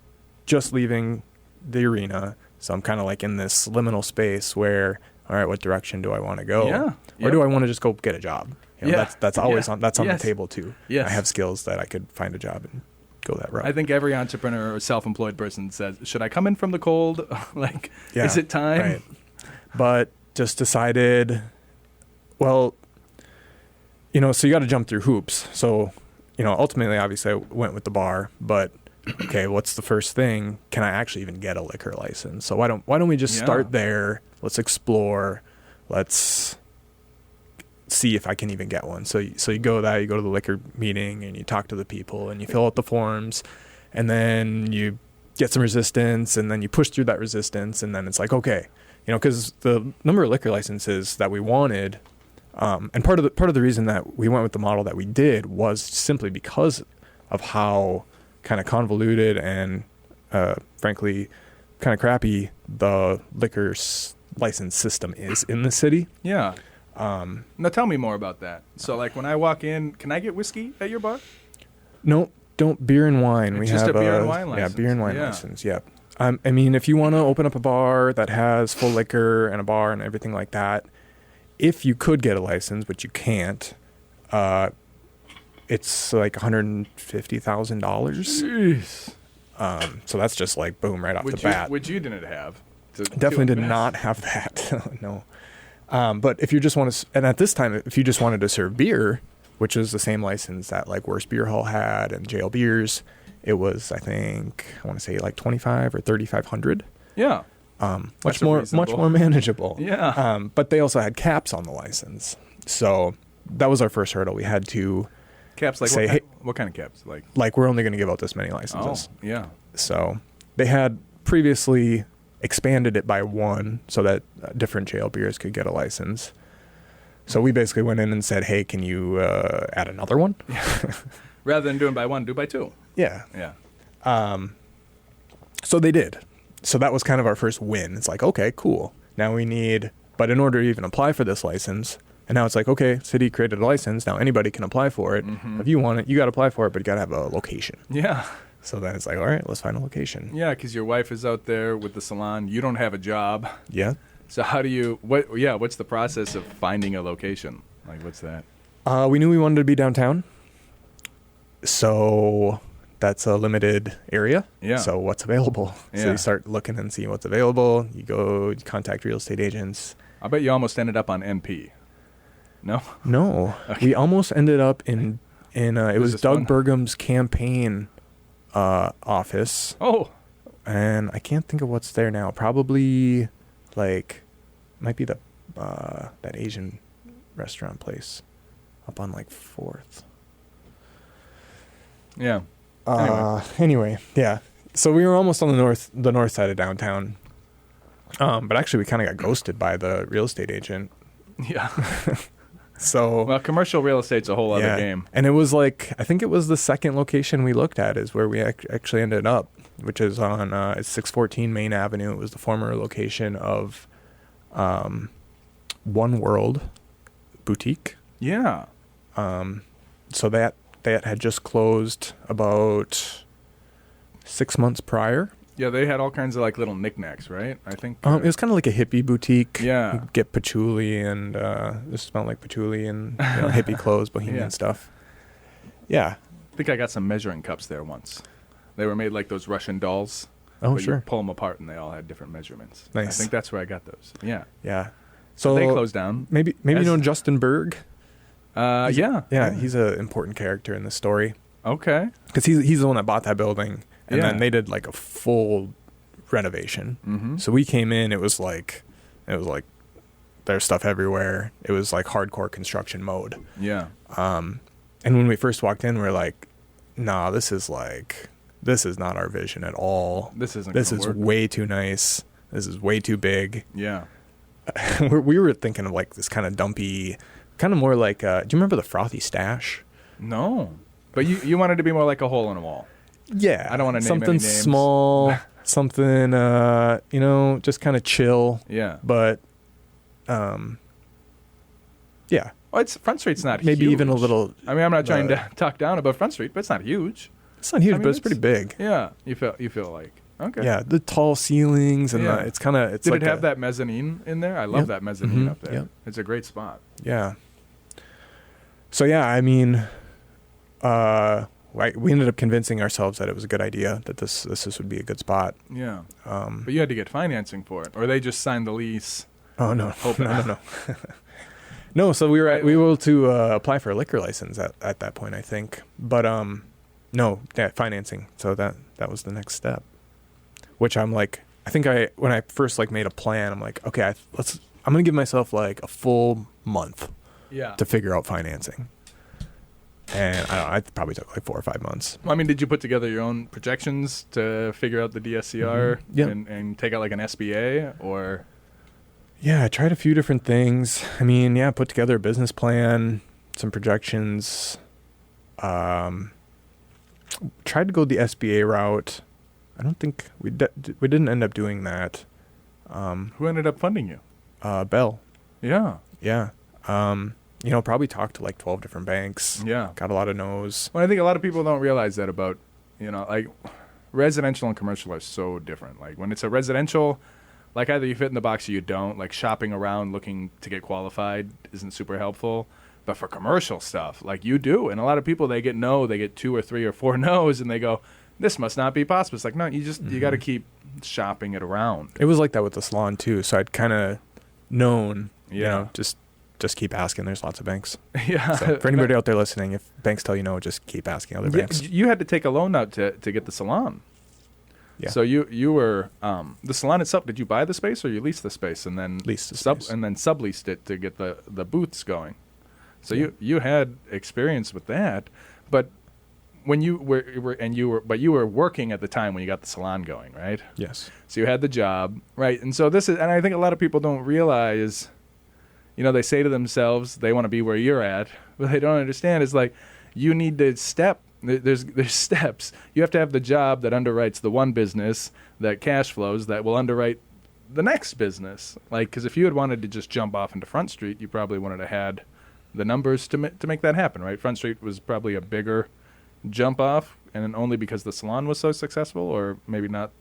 leaving the arena, so I'm kind of like in this liminal space where, all right, what direction do I want to go? Yeah. Or do I want to just go get a job? That's always on the table too. Yes. I have skills that I could find a job and go that route. I think every entrepreneur or self-employed person says, should I come in from the cold? Is it time? Right. But just decided, well, so you got to jump through hoops. So, ultimately, obviously I went with the bar, but okay, what's the first thing? Can I actually even get a liquor license? So why don't we just start there? Let's explore. Let's see if I can even get one. So you go to the liquor meeting and you talk to the people and you fill out the forms, and then you get some resistance, and then you push through that resistance, and then it's like, okay, because the number of liquor licenses that we wanted, and part of the reason that we went with the model that we did was simply because of how kind of convoluted and frankly kind of crappy the liquor license system is in the city. Yeah. Now tell me more about that. So when I walk in, can I get whiskey at your bar? No, don't. Beer and wine. It's just a beer and wine license. Yeah, beer and wine license. Yeah. I mean, if you want to open up a bar that has full liquor and a bar and everything like that, if you could get a license, but you can't, it's like $150,000. Jeez. So that's just boom, right off the bat. Which you didn't have. Definitely did not have that. No. But if you just want to, and at this time, if you just wanted to serve beer, which is the same license that Worst Beer Hall had and Jail Beers, it was, I want to say $2,500 or $3,500. Yeah. Much more manageable. Yeah. But they also had caps on the license. So that was our first hurdle. We had to caps say, what kind of caps? Like we're only going to give out this many licenses. Oh, yeah. So they had previously expanded it by one so that different jail beers could get a license. So we basically went in and said, hey, can you add another one? Rather than doing by one, do by two. Yeah. Yeah. So they did. So that was kind of our first win. It's like, okay, cool. Now we need, but in order to even apply for this license, and now it's like, okay, city created a license. Now anybody can apply for it. Mm-hmm. If you want it, you got to apply for it, but you got to have a location. Yeah. So then it's like, all right, let's find a location. Yeah, because your wife is out there with the salon. You don't have a job. Yeah. So how do you, what's the process of finding a location? Like, what's that? We knew we wanted to be downtown. So that's a limited area. Yeah. So what's available? Yeah. So you start looking and seeing what's available. You go contact real estate agents. I bet you almost ended up on MP. No? No. Okay. We almost ended up in it was Doug Burgum's campaign office. Oh. And I can't think of what's there now. Probably like might be the that Asian restaurant place up on like 4th. Yeah. Anyway, yeah. So we were almost on the north side of downtown. But actually we kind of got ghosted by the real estate agent. Yeah. So well, commercial real estate's a whole other game. And it was like, I think it was the second location we looked at is where we actually ended up, which is on it's 614 Main Avenue. It was the former location of One World Boutique. Yeah. So that had just closed about 6 months prior. Yeah, they had all kinds of like little knickknacks, right? I think it was kind of like a hippie boutique. Yeah, you get patchouli and this smelled like patchouli and hippie clothes, bohemian stuff. Yeah, I think I got some measuring cups there once. They were made like those Russian dolls. Oh, sure. You pull them apart and they all had different measurements. Nice. I think that's where I got those. Yeah. Yeah. So they closed down. Maybe you know Justin Berg. Yeah. He's an important character in the story. Okay. Because he's the one that bought that building. And then they did like a full renovation. Mm-hmm. So we came in, it was like there's stuff everywhere. It was like hardcore construction mode. Yeah. And when we first walked in, we were like, nah, this is not our vision at all. This is way too nice. This is way too big. Yeah. we were thinking of like this kind of dumpy, kind of more like, do you remember the Frothy Stash? No. But you wanted to be more like a hole in a wall. Yeah. I don't want to name something any names. Small, something, just kind of chill. Yeah. But, yeah. Well, Front Street's not maybe huge. Even a little. I mean, I'm not trying to talk down about Front Street, but it's not huge. It's not huge, but it's pretty big. Yeah. You feel like, okay. Yeah. The tall ceilings and it's kind of, Did it have that mezzanine in there? I love that mezzanine up there. Yep. It's a great spot. Yeah. So, yeah, I mean, we ended up convincing ourselves that it was a good idea, that this would be a good spot. Yeah. But you had to get financing for it, or they just signed the lease. Oh, no. No. No, so we were able to apply for a liquor license at that point, I think. But no, financing. So that was the next step. Which I'm like, I think when I first like made a plan, I'm like, okay, I'm going to give myself like a full month to figure out financing. And I don't know, it probably took like 4 or 5 months. Well, I mean, did you put together your own projections to figure out the DSCR and take out like an SBA or? Yeah, I tried a few different things. I mean, put together a business plan, some projections. Tried to go the SBA route. I don't think we didn't end up doing that. Who ended up funding you? Bell. Yeah. Yeah. Probably talked to like 12 different banks. Yeah. Got a lot of no's. Well, I think a lot of people don't realize that about, like residential and commercial are so different. Like when it's a residential, like either you fit in the box or you don't. Like shopping around looking to get qualified isn't super helpful. But for commercial stuff, like you do. And a lot of people, they get 2 or 3 or 4 no's and they go, this must not be possible. It's like, no, you got to keep shopping it around. It was like that with the salon too. So I'd kind of known, just keep asking. There's lots of banks. Yeah. So for anybody out there listening, if banks tell you no, just keep asking other banks. You had to take a loan out to get the salon. Yeah. So you were the salon itself. Did you buy the space or you leased the space and then subleased it to get the booths going? So you had experience with that, but when you were working at the time when you got the salon going, right? Yes. So you had the job, right? And so and I think a lot of people don't realize, they say to themselves they want to be where you're at, but they don't understand is like you need to step. There's steps. You have to have the job that underwrites the one business that cash flows that will underwrite the next business. Like, because if you had wanted to just jump off into Front Street, you probably wouldn't have had the numbers to make that happen, right? Front Street was probably a bigger jump off, and only because the salon was so successful, or maybe not.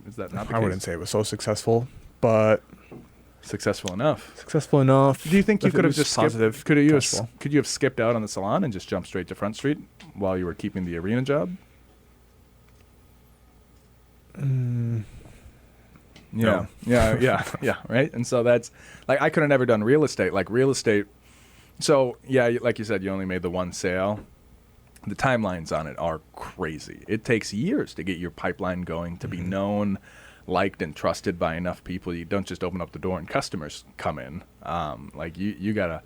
Is that not the case? I wouldn't say it was so successful, but successful enough. Successful enough. Do you think you could have just positive? Could you have skipped out on the salon and just jumped straight to Front Street while you were keeping the arena job? No. Yeah, right? And so that's, like, I could have never done real estate. Like, real estate, so, yeah, like you said, you only made the one sale. The timelines on it are crazy. It takes years to get your pipeline going, to be known, liked, and trusted by enough people. You don't just open up the door and customers come in. Like, you got to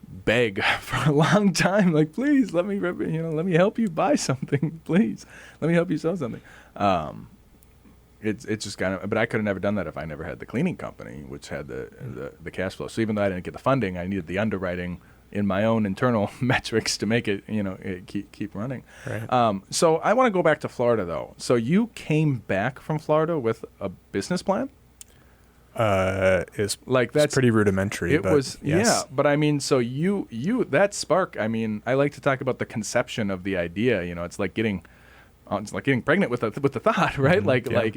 beg for a long time. Like, please, let me help you buy something. Please, let me help you sell something. It's just kind of, but I could have never done that if I never had the cleaning company, which had the cash flow. So even though I didn't get the funding, I needed the underwriting in my own internal metrics to make it, keep running. Right. So I want to go back to Florida though. So you came back from Florida with a business plan? That's pretty rudimentary. It was, yes. Yeah. But I mean, so you that spark. I mean, I like to talk about the conception of the idea. It's like getting pregnant with the thought, right? Mm-hmm. Like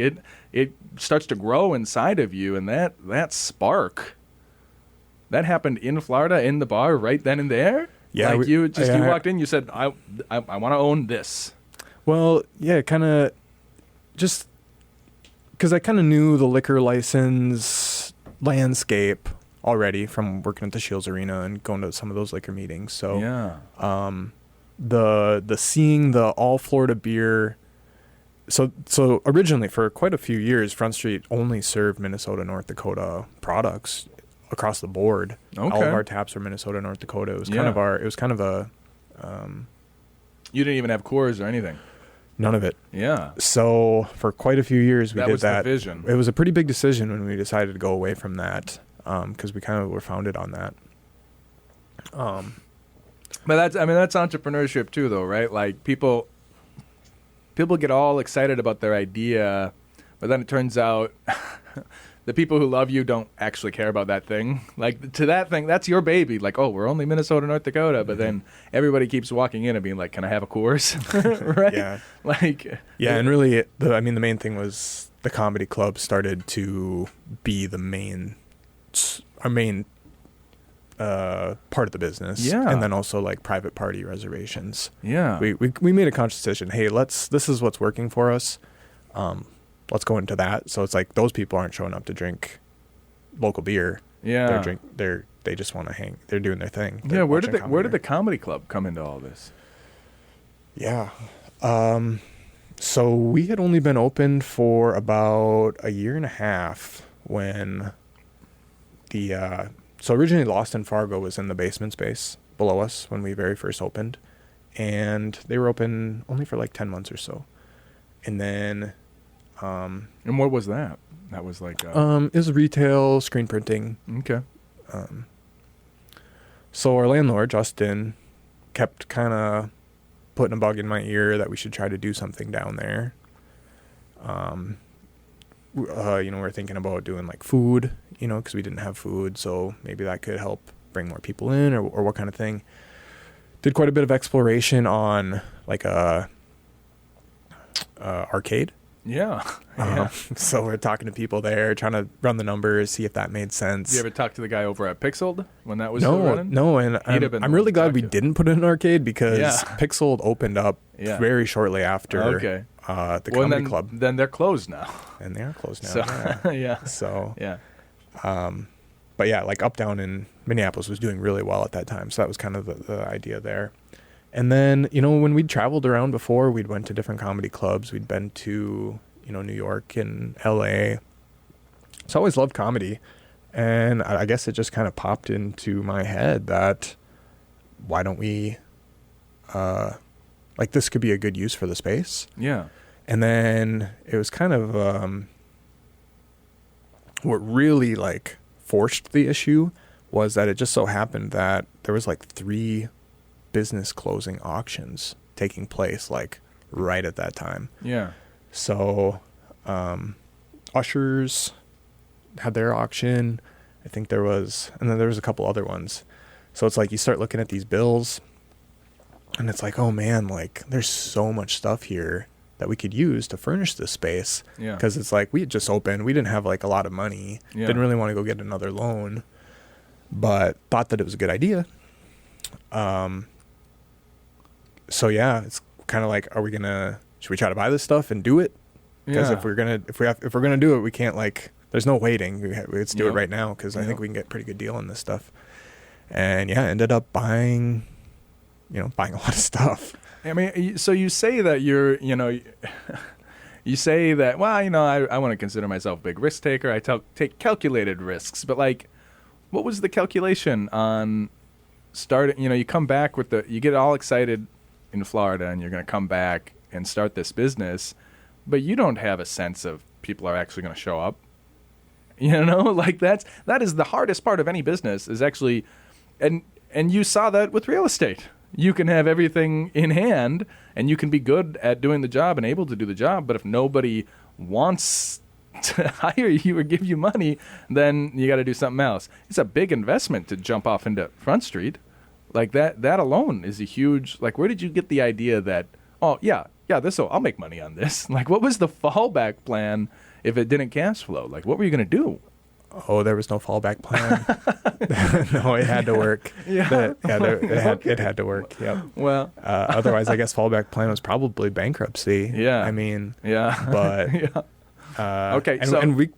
it starts to grow inside of you, and that spark that happened in Florida in the bar right then and there. Yeah, like you walked in, you said, I want to own this. Well, yeah, kind of just because I kind of knew the liquor license landscape already from working at the Shields Arena and going to some of those liquor meetings. So yeah. The seeing the all Florida beer. So originally for quite a few years, Front Street only served Minnesota, North Dakota products across the board. Okay. All of our taps were Minnesota, North Dakota. It was kind of a. You didn't even have Coors or anything. None of it. Yeah. So for quite a few years we did that. That was the vision. It was a pretty big decision when we decided to go away from that, because we kind of were founded on that. But that's entrepreneurship too, though, right? Like people get all excited about their idea, but then it turns out the people who love you don't actually care about that thing. Like, to that thing, that's your baby. Like, oh, we're only Minnesota, North Dakota, but then everybody keeps walking in and being like, "Can I have a Coors?" Right? Yeah. Like, yeah, and really, the main thing was the comedy club started to be our main part of the business. Yeah. And then also like private party reservations. yeah, We made a conscious decision. Hey, this is what's working for us. Let's go into that. So it's like those people aren't showing up to drink local beer. yeah. They just want to hang. They're doing their thing. Yeah, where did the comedy club come into all this? Yeah. So we had only been open for about a year and a half when so originally Lost in Fargo was in the basement space below us when we very first opened, and they were open only for like 10 months or so. And then And what was that? That was like it was retail screen printing. okay. So our landlord, Justin, kept kind of putting a bug in my ear that we should try to do something down there. We're thinking about doing like food, because we didn't have food. So maybe that could help bring more people in or what kind of thing. Did quite a bit of exploration on like a arcade. Yeah. Yeah. So we're talking to people there, trying to run the numbers, see if that made sense. Did you ever talk to the guy over at Pixeled when that was still running? No, and I'm really glad we didn't put it in an arcade because Pixeled opened up very shortly after the comedy club. Then they're closed now. And they are closed now. So, yeah. So yeah. But yeah, like Up Down in Minneapolis was doing really well at that time. So that was kind of the idea there. And then, when we'd traveled around before, we'd went to different comedy clubs. We'd been to, New York and LA. So I always loved comedy. And I guess it just kind of popped into my head that why don't we like this could be a good use for the space. Yeah. And then it was kind of what really like forced the issue was that it just so happened that there was like 3 business closing auctions taking place like right at that time. Yeah. So Ushers had their auction. I think there was, and then there was a couple other ones. So it's like you start looking at these bills and it's like, oh man, like there's so much stuff here that we could use to furnish this space. Yeah. Because it's like we had just opened. We didn't have like a lot of money. Yeah. Didn't really want to go get another loan, but thought that it was a good idea. So yeah, it's kind of like, should we try to buy this stuff and do it? Because if we're gonna do it, we can't like. There's no waiting. Let's do it right now because I think we can get a pretty good deal on this stuff. And yeah, ended up buying a lot of stuff. I mean, so you say that you say that, well, I want to consider myself a big risk taker. I take calculated risks, but like, what was the calculation on starting? You come back you get all excited in Florida, and you're going to come back and start this business, but you don't have a sense of people are actually going to show up. Like that is the hardest part of any business is actually, and you saw that with real estate. You can have everything in hand and you can be good at doing the job and able to do the job, but if nobody wants to hire you or give you money, then you got to do something else. It's a big investment to jump off into Front Street. Like that alone is a huge, like, where did you get the idea that, oh yeah, I'll make money on this? Like, what was the fallback plan if it didn't cash flow? Like, what were you going to do? Oh, there was no fallback plan. No, it had to work. It had to work. Yep. Well, otherwise, I guess fallback plan was probably bankruptcy. Yeah. I mean, yeah. But yeah. Okay. And we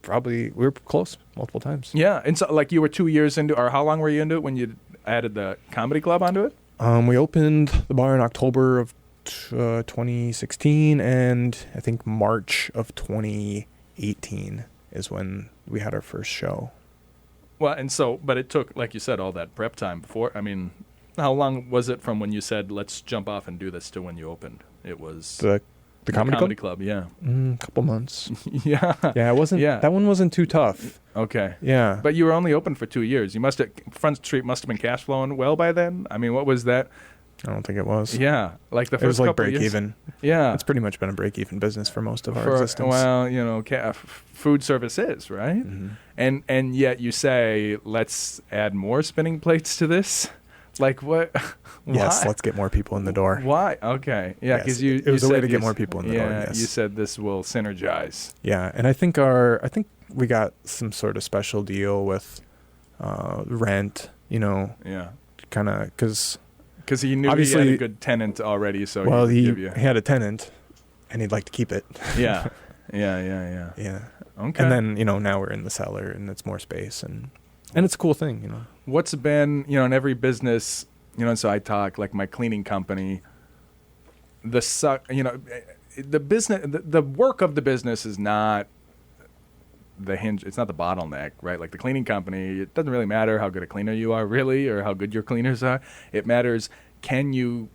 were close multiple times. Yeah. And so, like, you were 2 years into, or how long were you into it when you added the comedy club onto it? We opened the bar in October of 2016, and I think March of 2018 is when we had our first show. Well, and so, but it took, like you said, all that prep time before. I mean, how long was it from when you said, let's jump off and do this to when you opened? It was the comedy club? Yeah. A couple months. Yeah. Yeah, it wasn't, that one wasn't too tough. Okay. Yeah. But you were only open for 2 years. Front Street must have been cash flowing well by then. I mean, what was that? I don't think it was. Yeah, like the first. It was like couple break years. even. Yeah, it's pretty much been a break even business for most of our existence. Well, food service is right, and yet you say let's add more spinning plates to this. Like what? Yes, let's get more people in the door. Why? Okay, yeah, because it was a way to get more people in the door. Yes. You said this will synergize. Yeah, and I think we got some sort of special deal with rent. Yeah, kind of because he knew he had a good tenant already. So he had a tenant, and he'd like to keep it. Yeah. Yeah. Okay. And then now we're in the cellar, and it's more space, and it's a cool thing. What's been in every business, and so I talk like my cleaning company. The business, the work of the business is not the hinge. It's not the bottleneck, right? Like the cleaning company, it doesn't really matter how good a cleaner you are, really, or how good your cleaners are. It matters, can you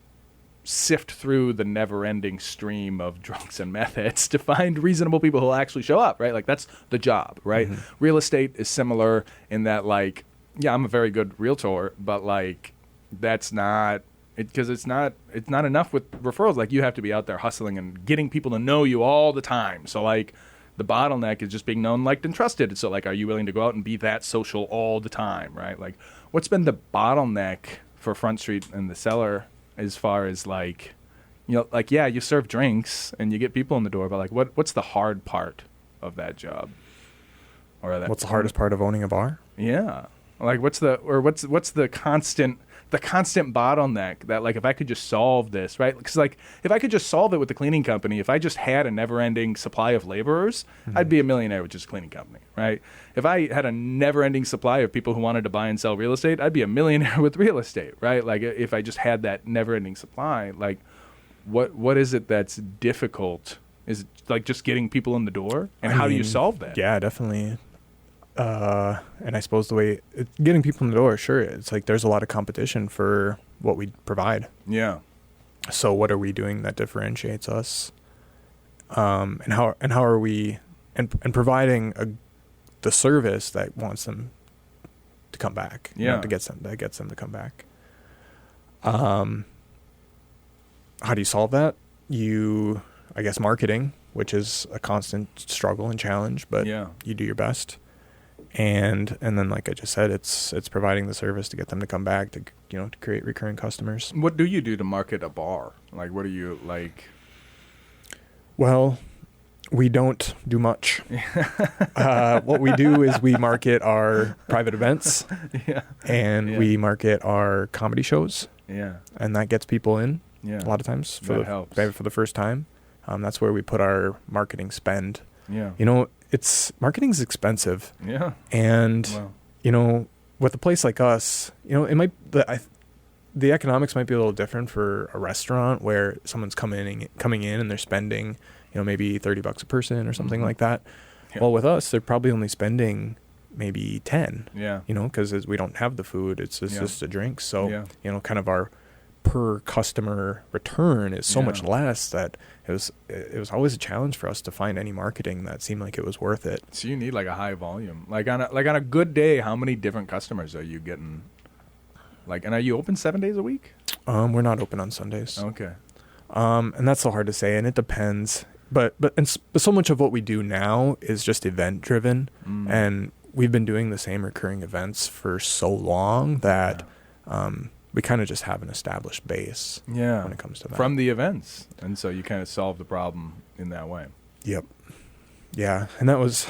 sift through the never-ending stream of drunks and meth heads to find reasonable people who will actually show up, right? Like that's the job, right? Mm-hmm. Real estate is similar in that, like, yeah, I'm a very good realtor, but like that's not it, because it's not enough with referrals. Like you have to be out there hustling and getting people to know you all the time. So like the bottleneck is just being known, liked, and trusted. So like, are you willing to go out and be that social all the time, right? Like what's been the bottleneck for Front Street and the Cellar as far as like, like, yeah, you serve drinks and you get people in the door, but like what's the hard part of that job? Or that what's the hardest part of owning a bar? Yeah. Like what's the constant bottleneck that like if I could just solve this, right? Because like if I could just solve it with the cleaning company, if I just had a never-ending supply of laborers, I'd be a millionaire with just a cleaning company, right? If I had a never-ending supply of people who wanted to buy and sell real estate, I'd be a millionaire with real estate, right? Like if I just had that never-ending supply, like what is it that's difficult? Is it like just getting people in the door, and how do you solve that? Yeah, definitely. And I suppose getting people in the door, sure, it's like there's a lot of competition for what we provide. Yeah. So what are we doing that differentiates us? And how are we and providing the service that wants them to come back, that gets them to come back. How do you solve that? I guess marketing, which is a constant struggle and challenge, but you do your best. And then, like I just said, it's providing the service to get them to come back, to create recurring customers. What do you do to market a bar? Like, what do you like? Well, we don't do much. What we do is we market our private events, and we market our comedy shows, and that gets people in a lot of times for the first time. That's where we put our marketing spend. Marketing's expensive. And with a place like us, it might the economics might be a little different for a restaurant where someone's coming in and they're spending maybe $30 a person or something like that. Well, with us, they're probably only spending maybe 10. Because we don't have the food, it's just a drink. So kind of our per customer return is so much less that it was always a challenge for us to find any marketing that seemed like it was worth it. So you need like a high volume. Like on a good day, how many different customers are you getting? Like, and are you open 7 days a week? We're not open on Sundays. Okay. And that's so hard to say, and it depends. But so much of what we do now is just event driven, and we've been doing the same recurring events for so long that we kind of just have an established base when it comes to that. From the events. And so you kind of solve the problem in that way. Yep. Yeah. And that was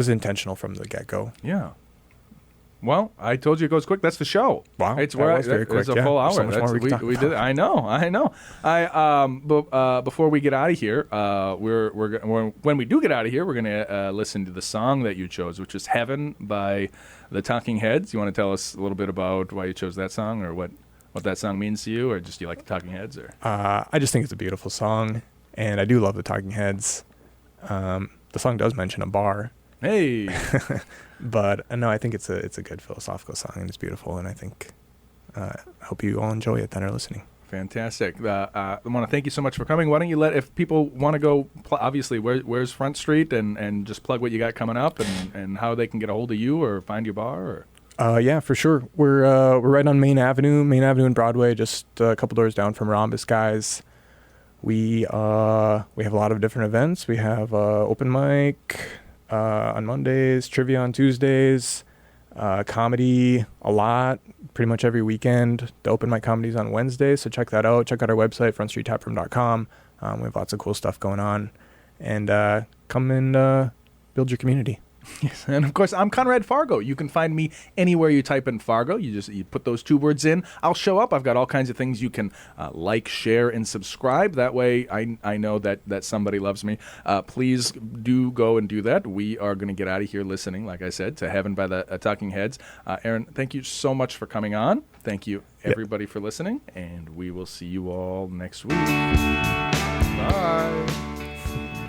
intentional from the get-go. Yeah. Well, I told you it goes quick. That's the show. Wow. That was very quick. It's a full hour. So much more we did it. I know. But before we get out of here, when we do get out of here, we're going to listen to the song that you chose, which is Heaven by the Talking Heads. You want to tell us a little bit about why you chose that song, or what that song means to you, or just you like the Talking Heads? Or I just think it's a beautiful song, and I do love the Talking Heads. The song does mention a bar. Hey. But no, I think it's a good philosophical song, and it's beautiful, and I think I hope you all enjoy it that are listening. Fantastic. I want to thank you so much for coming. Why don't you if people want to go, obviously, where's Front Street, and just plug what you got coming up, and how they can get a hold of you or find your bar? Or yeah, for sure. We're right on Main Avenue and Broadway, just a couple doors down from Rhombus Guys. We have a lot of different events. We have open mic on Mondays, trivia on Tuesdays, comedy a lot, pretty much every weekend. The open mic comedy's on Wednesdays, so check that out. Check out our website, frontstreettaproom.com. We have lots of cool stuff going on, and come and build your community. Yes, and of course, I'm Conrad Fargo. You can find me anywhere you type in Fargo. You put those two words in. I'll show up. I've got all kinds of things you can like, share, and subscribe. That way, I know that somebody loves me. Please do go and do that. We are going to get out of here listening, like I said, to Heaven by the Talking Heads. Aaron, thank you so much for coming on. Thank you, everybody, for listening, and we will see you all next week. Bye.